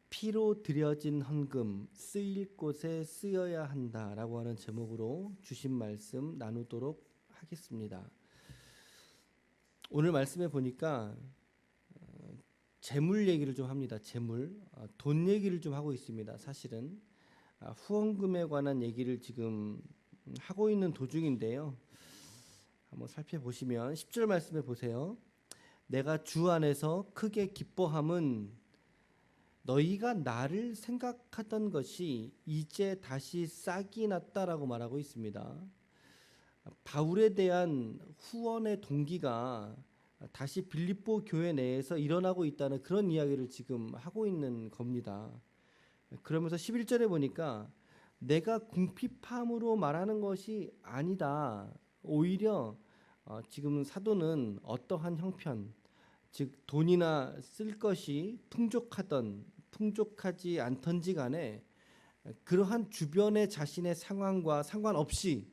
피로 들여진 헌금 쓰일 곳에 쓰여야 한다라고 하는 제목으로 주신 말씀 나누도록 하겠습니다. 오늘 말씀에 보니까 재물 얘기를 좀 합니다. 재물, 돈 얘기를 좀 하고 있습니다. 사실은 후원금에 관한 얘기를 지금 하고 있는 도중인데요. 한번 살펴보시면 10절 말씀에 보세요. 내가 주 안에서 크게 기뻐함은 너희가 나를 생각하던 것이 이제 다시 싹이 났다라고 말하고 있습니다. 바울에 대한 후원의 동기가 다시 빌립보 교회 내에서 일어나고 있다는 그런 이야기를 지금 하고 있는 겁니다. 그러면서 11절에 보니까 내가 궁핍함으로 말하는 것이 아니다. 오히려 지금 사도는 어떠한 형편, 즉 돈이나 쓸 것이 풍족하지 않던지 간에 그러한 주변의 자신의 상황과 상관없이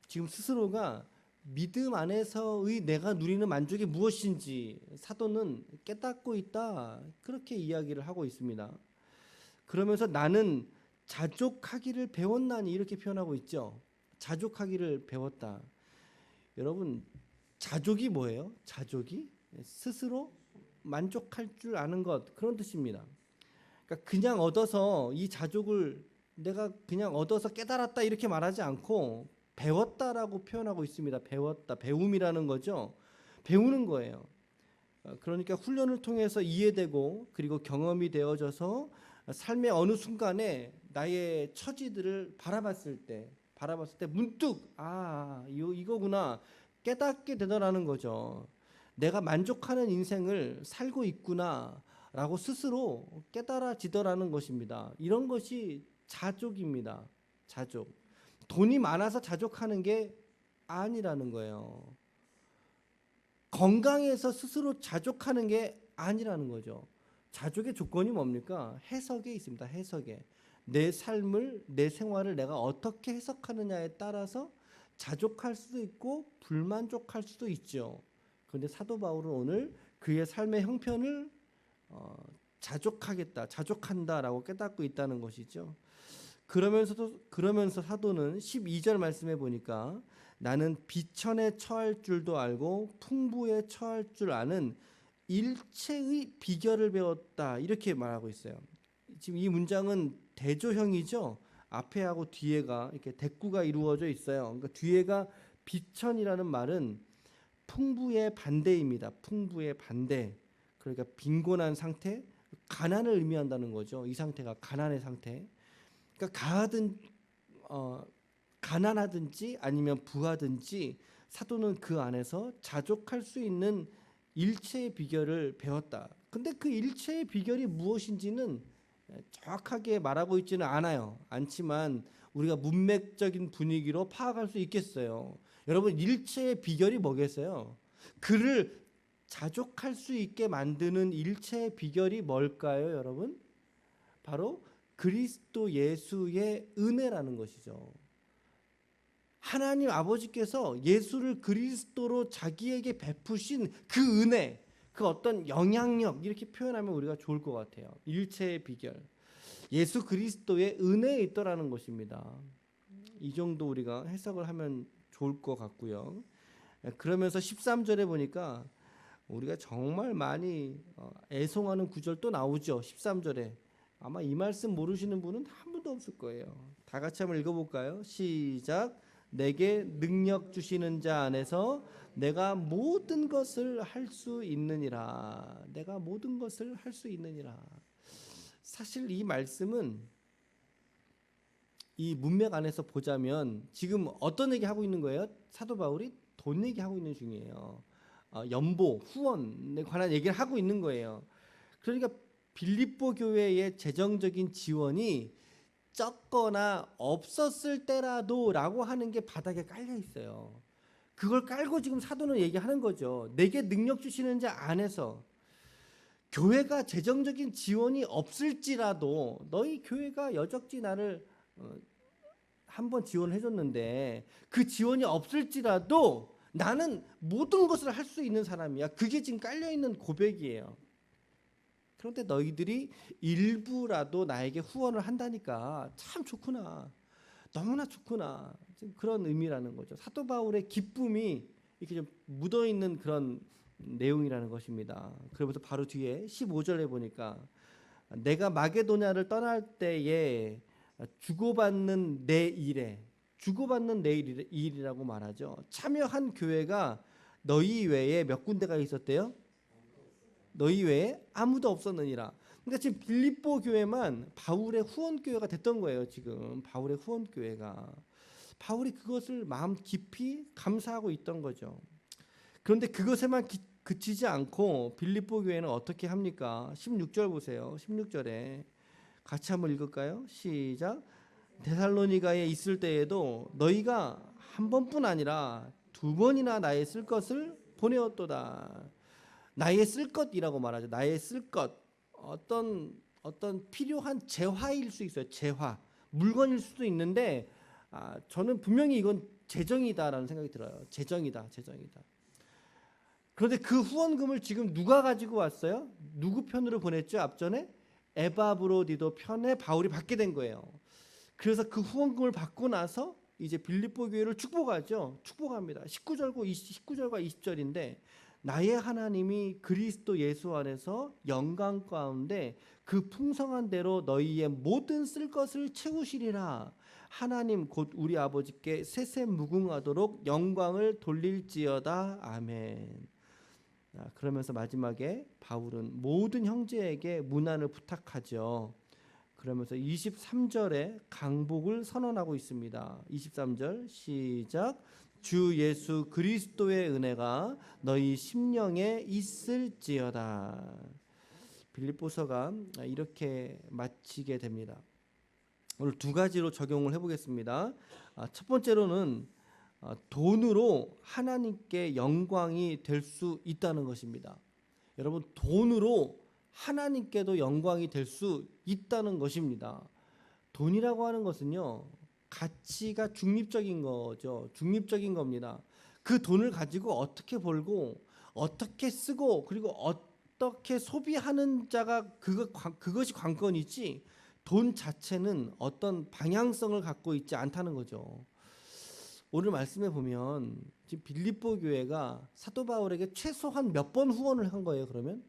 지금 스스로가 믿음 안에서의 내가 누리는 만족이 무엇인지 사도는 깨닫고 있다. 그렇게 이야기를 하고 있습니다. 그러면서 나는 자족하기를 배웠나니 이렇게 표현하고 있죠. 자족하기를 배웠다. 여러분, 자족이 뭐예요? 자족이 스스로 만족할 줄 아는 것, 그런 뜻입니다. 그러니까 그냥 얻어서 이 자족을 내가 그냥 얻어서 깨달았다 이렇게 말하지 않고 배웠다라고 표현하고 있습니다. 배웠다, 배움이라는 거죠. 배우는 거예요. 그러니까 훈련을 통해서 이해되고 그리고 경험이 되어져서 삶의 어느 순간에 나의 처지들을 바라봤을 때 문득 이거구나 깨닫게 되더라는 거죠. 내가 만족하는 인생을 살고 있구나라고 스스로 깨달아지더라는 것입니다. 이런 것이 자족입니다. 자족. 돈이 많아서 자족하는 게 아니라는 거예요. 건강해서 스스로 자족하는 게 아니라는 거죠. 자족의 조건이 뭡니까? 해석에 있습니다. 해석에. 내 삶을, 내 생활을 내가 어떻게 해석하느냐에 따라서 자족할 수도 있고 불만족할 수도 있죠. 그런데 사도 바울은 오늘 그의 삶의 형편을 자족한다라고 깨닫고 있다는 것이죠. 그러면서 사도는 12절 말씀해 보니까 나는 비천에 처할 줄도 알고 풍부에 처할 줄 아는 일체의 비결을 배웠다 이렇게 말하고 있어요. 지금 이 문장은 대조형이죠. 앞에하고 뒤에가 이렇게 대꾸가 이루어져 있어요. 그러니까 뒤에가 비천이라는 말은 풍부의 반대입니다. 풍부의 반대. 그러니까 빈곤한 상태, 가난을 의미한다는 거죠. 이 상태가 가난의 상태. 그러니까 가난하든지 아니면 부하든지 사도는 그 안에서 자족할 수 있는 일체의 비결을 배웠다. 근데 그 일체의 비결이 무엇인지는 정확하게 말하고 있지는 않지만 우리가 문맥적인 분위기로 파악할 수 있겠어요. 여러분, 일체의 비결이 뭐겠어요? 그를 자족할 수 있게 만드는 일체의 비결이 뭘까요, 여러분? 바로 그리스도 예수의 은혜라는 것이죠. 하나님 아버지께서 예수를 그리스도로 자기에게 베푸신 그 은혜, 그 어떤 영향력, 이렇게 표현하면 우리가 좋을 것 같아요. 일체의 비결, 예수 그리스도의 은혜에 있더라는 것입니다. 이 정도 우리가 해석을 하면 좋을 것 같고요. 그러면서 13절에 보니까 우리가 정말 많이 애송하는 구절 또 나오죠. 13절에 아마 이 말씀 모르시는 분은 한 분도 없을 거예요. 다 같이 한번 읽어볼까요? 시작. 내게 능력 주시는 자 안에서 내가 모든 것을 할 수 있느니라. 내가 모든 것을 할 수 있느니라. 사실 이 말씀은 이 문맥 안에서 보자면 지금 어떤 얘기 하고 있는 거예요? 사도 바울이 돈 얘기하고 있는 중이에요. 연보, 후원에 관한 얘기를 하고 있는 거예요. 그러니까 빌립보 교회의 재정적인 지원이 적거나 없었을 때라도 라고 하는 게 바닥에 깔려 있어요. 그걸 깔고 지금 사도는 얘기하는 거죠. 내게 능력 주시는 자 안에서 교회가 재정적인 지원이 없을지라도 너희 교회가 여적지 나를 한번 지원을 해줬는데 그 지원이 없을지라도 나는 모든 것을 할 수 있는 사람이야. 그게 지금 깔려있는 고백이에요. 그런데 너희들이 일부라도 나에게 후원을 한다니까 참 좋구나. 너무나 좋구나. 그런 의미라는 거죠. 사도 바울의 기쁨이 이렇게 좀 묻어 있는 그런 내용이라는 것입니다. 그러면서 바로 뒤에 15절에 보니까 내가 마게도냐를 떠날 때에 주고받는 내 일이라고 말하죠. 참여한 교회가 너희 외에 몇 군데가 있었대요? 너희 외에 아무도 없었느니라. 그러니까 지금 빌립보 교회만 바울의 후원 교회가 됐던 거예요. 지금 바울의 후원 교회가 바울이 그것을 마음 깊이 감사하고 있던 거죠. 그런데 그것에만 그치지 않고 빌립보 교회는 어떻게 합니까? 16절 보세요. 16절에 같이 한번 읽을까요? 시작. 데살로니가에 있을 때에도 너희가 한 번뿐 아니라 두 번이나 나의 쓸 것을 보내었도다. 나의 쓸 것이라고 말하죠. 나의 쓸 것. 어떤 필요한 재화일 수 있어요. 재화. 물건일 수도 있는데 저는 분명히 이건 재정이다라는 생각이 들어요. 재정이다. 그런데 그 후원금을 지금 누가 가지고 왔어요? 누구 편으로 보냈죠? 앞전에 에바브로디도 편에 바울이 받게 된 거예요. 그래서 그 후원금을 받고 나서 이제 빌립보 교회를 축복합니다. 19절과 20절인데 나의 하나님이 그리스도 예수 안에서 영광 가운데 그 풍성한 대로 너희의 모든 쓸 것을 채우시리라. 하나님 곧 우리 아버지께 세세무궁하도록 영광을 돌릴지어다. 아멘. 그러면서 마지막에 바울은 모든 형제에게 문안을 부탁하죠. 그러면서 23절에 강복을 선언하고 있습니다. 23절 시작. 주 예수 그리스도의 은혜가 너희 심령에 있을지어다. 빌립보서가 이렇게 마치게 됩니다. 오늘 두 가지로 적용을 해보겠습니다. 첫 번째로는 돈으로 하나님께 영광이 될 수 있다는 것입니다. 여러분, 돈으로 하나님께도 영광이 될 수 있다는 것입니다. 돈이라고 하는 것은요, 가치가 중립적인 거죠. 중립적인 겁니다. 그 돈을 가지고 어떻게 벌고 어떻게 쓰고 그리고 어떻게 소비하는 자가 그것이 관건이지, 돈 자체는 어떤 방향성을 갖고 있지 않다는 거죠. 오늘 말씀에 보면 지금 빌립보 교회가 사도 바울에게 최소한 몇 번 후원을 한 거예요. 그러면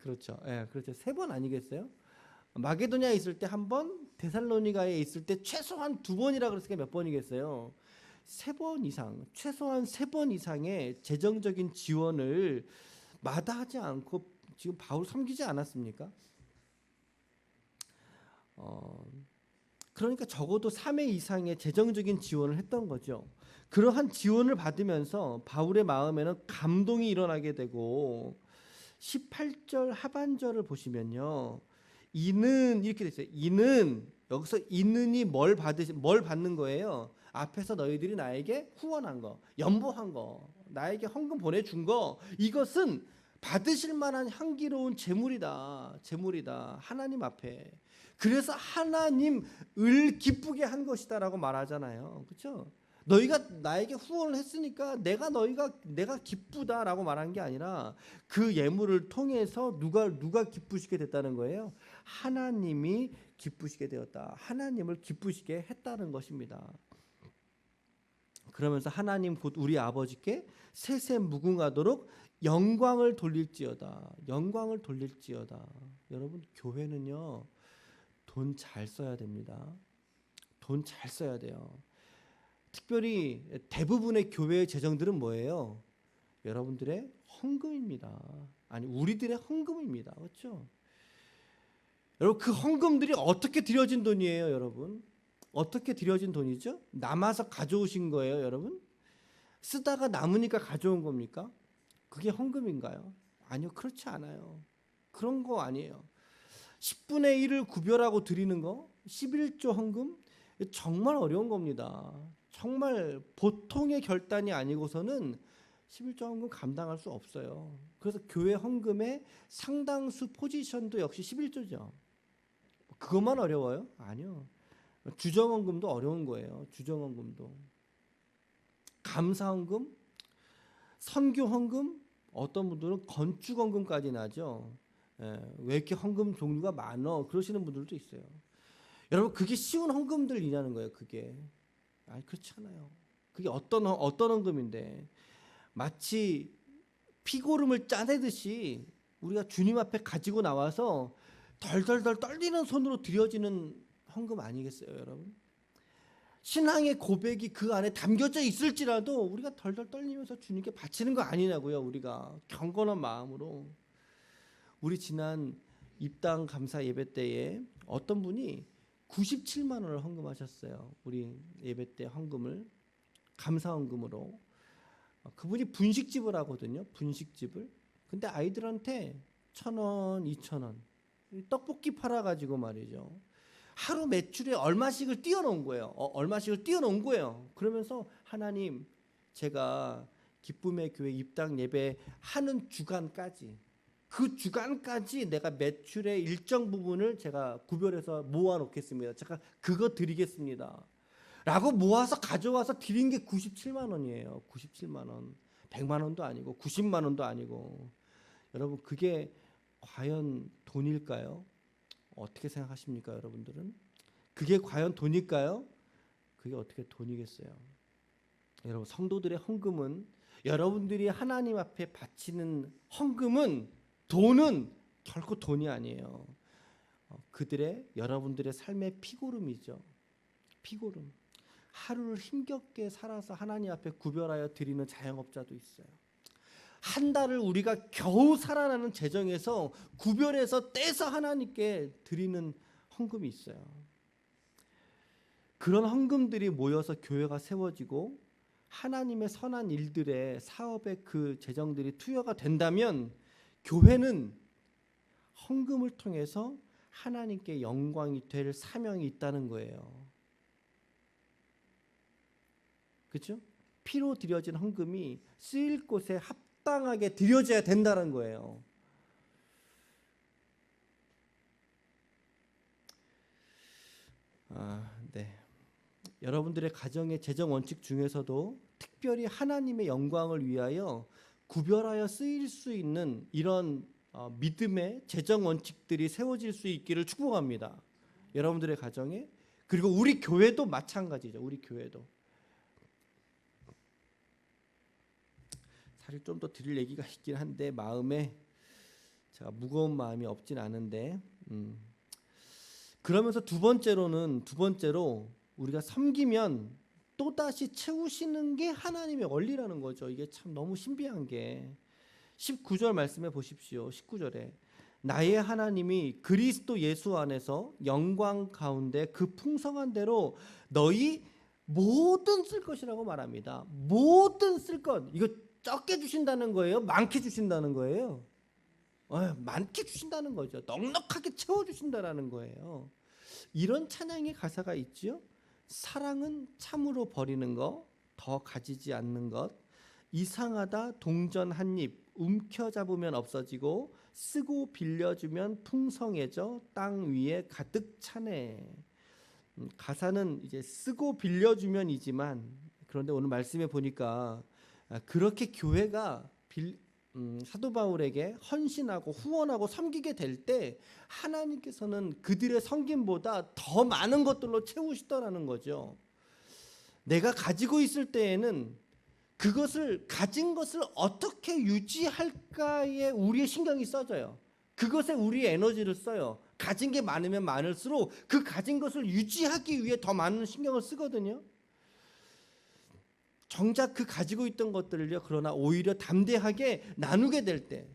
그렇죠. 그렇죠. 3번 아니겠어요? 마게도냐에 있을 때 한 번, 데살로니가에 있을 때 최소한 2번이라 그랬으니까 몇 번이겠어요? 3번 이상, 최소한 3번 이상의 재정적인 지원을 마다하지 않고 지금 바울 섬기지 않았습니까? 그러니까 적어도 3회 이상의 재정적인 지원을 했던 거죠. 그러한 지원을 받으면서 바울의 마음에는 감동이 일어나게 되고 18절 하반절을 보시면요. 이는 이렇게 돼 있어요. 이는 여기서 이는이 뭘 받는 거예요? 앞에서 너희들이 나에게 후원한 거, 연보한 거, 나에게 헌금 보내준 거, 이것은 받으실 만한 향기로운 제물이다. 하나님 앞에. 그래서 하나님을 기쁘게 한 것이다라고 말하잖아요. 그렇죠? 너희가 나에게 후원을 했으니까 내가 기쁘다라고 말한 게 아니라 그 예물을 통해서 누가 기쁘시게 됐다는 거예요. 하나님이 기쁘시게 되었다. 하나님을 기쁘시게 했다는 것입니다. 그러면서 하나님 곧 우리 아버지께 세세무궁하도록 영광을 돌릴지어다. 여러분, 교회는요, 돈 잘 써야 됩니다. 돈 잘 써야 돼요. 특별히 대부분의 교회의 재정들은 뭐예요? 여러분들의 헌금입니다. 아니, 우리들의 헌금입니다. 그렇죠? 여러분, 그 헌금들이 어떻게 들여진 돈이에요, 여러분? 어떻게 들여진 돈이죠? 남아서 가져오신 거예요, 여러분? 쓰다가 남으니까 가져온 겁니까? 그게 헌금인가요? 아니요, 그렇지 않아요. 그런 거 아니에요. 10분의 1을 구별하고 드리는 거, 11조 헌금, 정말 어려운 겁니다. 정말 보통의 결단이 아니고서는 11조 헌금 감당할 수 없어요. 그래서 교회 헌금의 상당수 포지션도 역시 11조죠. 그것만 어려워요? 아니요. 주정헌금도 어려운 거예요. 주정헌금도. 감사헌금, 선교헌금, 어떤 분들은 건축헌금까지 나죠. 왜 이렇게 헌금 종류가 많어? 그러시는 분들도 있어요. 여러분 그게 쉬운 헌금들이냐는 거예요. 그게 아니 그렇지 않아요. 그게 어떤 헌금인데 마치 피고름을 짜내듯이 우리가 주님 앞에 가지고 나와서 덜덜덜 떨리는 손으로 드려지는 헌금 아니겠어요, 여러분? 신앙의 고백이 그 안에 담겨져 있을지라도 우리가 덜덜 떨리면서 주님께 바치는 거 아니냐고요. 우리가 경건한 마음으로. 우리 지난 입당 감사 예배 때에 어떤 분이 97만 원을 헌금하셨어요. 우리 예배 때 헌금을 감사 헌금으로. 그분이 분식집을 하거든요. 분식집을. 근데 아이들한테 1,000원, 2,000원 떡볶이 팔아가지고 말이죠. 하루 매출에 얼마씩을 띄워놓은 거예요. 얼마씩을 띄워놓은 거예요. 그러면서 하나님 제가 기쁨의 교회 입당 예배 하는 주간까지 그 주간까지 내가 매출의 일정 부분을 제가 구별해서 모아놓겠습니다. 제가 그거 드리겠습니다. 라고 모아서 가져와서 드린 게 97만 원이에요. 97만 원. 100만 원도 아니고 90만 원도 아니고. 여러분 그게 과연 돈일까요? 어떻게 생각하십니까, 여러분들은? 그게 과연 돈일까요? 그게 어떻게 돈이겠어요? 여러분 성도들의 헌금은 여러분들이 하나님 앞에 바치는 헌금은 돈은 결코 돈이 아니에요. 그들의 여러분들의 삶의 피고름이죠. 피고름. 하루를 힘겹게 살아서 하나님 앞에 구별하여 드리는 자영업자도 있어요. 한 달을 우리가 겨우 살아나는 재정에서 구별해서 떼서 하나님께 드리는 헌금이 있어요. 그런 헌금들이 모여서 교회가 세워지고 하나님의 선한 일들에 사업에 그 재정들이 투여가 된다면 교회는 헌금을 통해서 하나님께 영광이 될 사명이 있다는 거예요. 그렇죠? 피로 드려진 헌금이 쓰일 곳에 합당하게 드려져야 된다는 거예요. 네. 여러분들의 가정의 재정 원칙 중에서도 특별히 하나님의 영광을 위하여 구별하여 쓰일 수 있는 이런 믿음의 재정 원칙들이 세워질 수 있기를 축복합니다. 여러분들의 가정에. 그리고 우리 교회도 마찬가지죠. 우리 교회도. 사실 좀 더 드릴 얘기가 있긴 한데 마음에 제가 무거운 마음이 없진 않은데 그러면서 두 번째로 우리가 섬기면 또다시 채우시는 게 하나님의 원리라는 거죠. 이게 참 너무 신비한 게 19절 말씀해 보십시오. 19절에 나의 하나님이 그리스도 예수 안에서 영광 가운데 그 풍성한 대로 너희 모든 쓸 것이라고 말합니다. 모든 쓸 것. 이거 적게 주신다는 거예요? 많게 주신다는 거예요? 많게 주신다는 거죠. 넉넉하게 채워주신다는 거예요. 이런 찬양의 가사가 있지요. 사랑은 참으로 버리는 것, 더 가지지 않는 것, 이상하다 동전 한 입, 움켜잡으면 없어지고 쓰고 빌려주면 풍성해져 땅 위에 가득 차네. 가사는 이제 쓰고 빌려주면이지만 그런데 오늘 말씀에 보니까 그렇게 교회가 사도 바울에게 헌신하고 후원하고 섬기게 될 때 하나님께서는 그들의 섬김보다 더 많은 것들로 채우시더라는 거죠. 내가 가지고 있을 때에는 그것을 가진 것을 어떻게 유지할까에 우리의 신경이 써져요. 그것에 우리의 에너지를 써요. 가진 게 많으면 많을수록 그 가진 것을 유지하기 위해 더 많은 신경을 쓰거든요. 정작 그 가지고 있던 것들을요. 그러나 오히려 담대하게 나누게 될 때,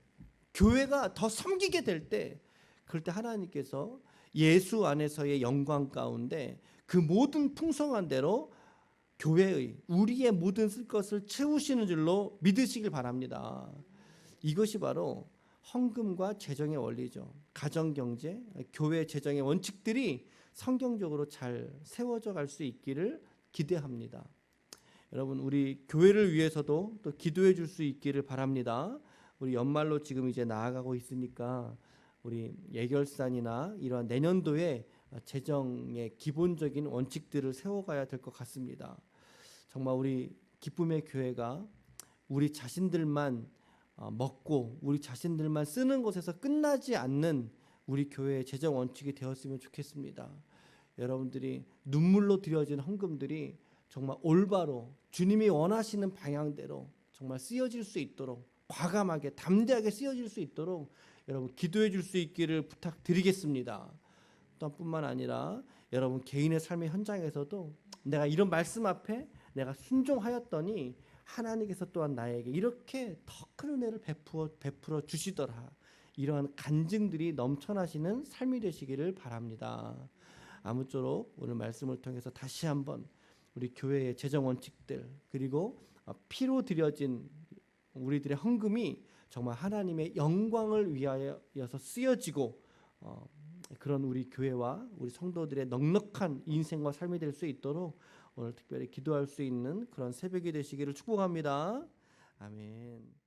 교회가 더 섬기게 될 때, 그럴 때 하나님께서 예수 안에서의 영광 가운데 그 모든 풍성한 대로 교회의 우리의 모든 쓸 것을 채우시는 줄로 믿으시길 바랍니다. 이것이 바로 헌금과 재정의 원리죠. 가정 경제, 교회 재정의 원칙들이 성경적으로 잘 세워져 갈 수 있기를 기대합니다. 여러분 우리 교회를 위해서도 또 기도해 줄 수 있기를 바랍니다. 우리 연말로 지금 이제 나아가고 있으니까 우리 예결산이나 이러한 내년도에 재정의 기본적인 원칙들을 세워가야 될 것 같습니다. 정말 우리 기쁨의 교회가 우리 자신들만 먹고 우리 자신들만 쓰는 것에서 끝나지 않는 우리 교회의 재정 원칙이 되었으면 좋겠습니다. 여러분들이 눈물로 드려진 헌금들이 정말 올바로 주님이 원하시는 방향대로 정말 쓰여질 수 있도록, 과감하게 담대하게 쓰여질 수 있도록 여러분 기도해 줄 수 있기를 부탁드리겠습니다. 또한 뿐만 아니라 여러분 개인의 삶의 현장에서도 내가 이런 말씀 앞에 내가 순종하였더니 하나님께서 또한 나에게 이렇게 더 큰 은혜를 베풀어 주시더라, 이러한 간증들이 넘쳐나시는 삶이 되시기를 바랍니다. 아무쪼록 오늘 말씀을 통해서 다시 한번 우리 교회의 재정 원칙들, 그리고 피로 드려진 우리들의 헌금이 정말 하나님의 영광을 위하여서 쓰여지고 그런 우리 교회와 우리 성도들의 넉넉한 인생과 삶이 될 수 있도록 오늘 특별히 기도할 수 있는 그런 새벽이 되시기를 축복합니다. 아멘.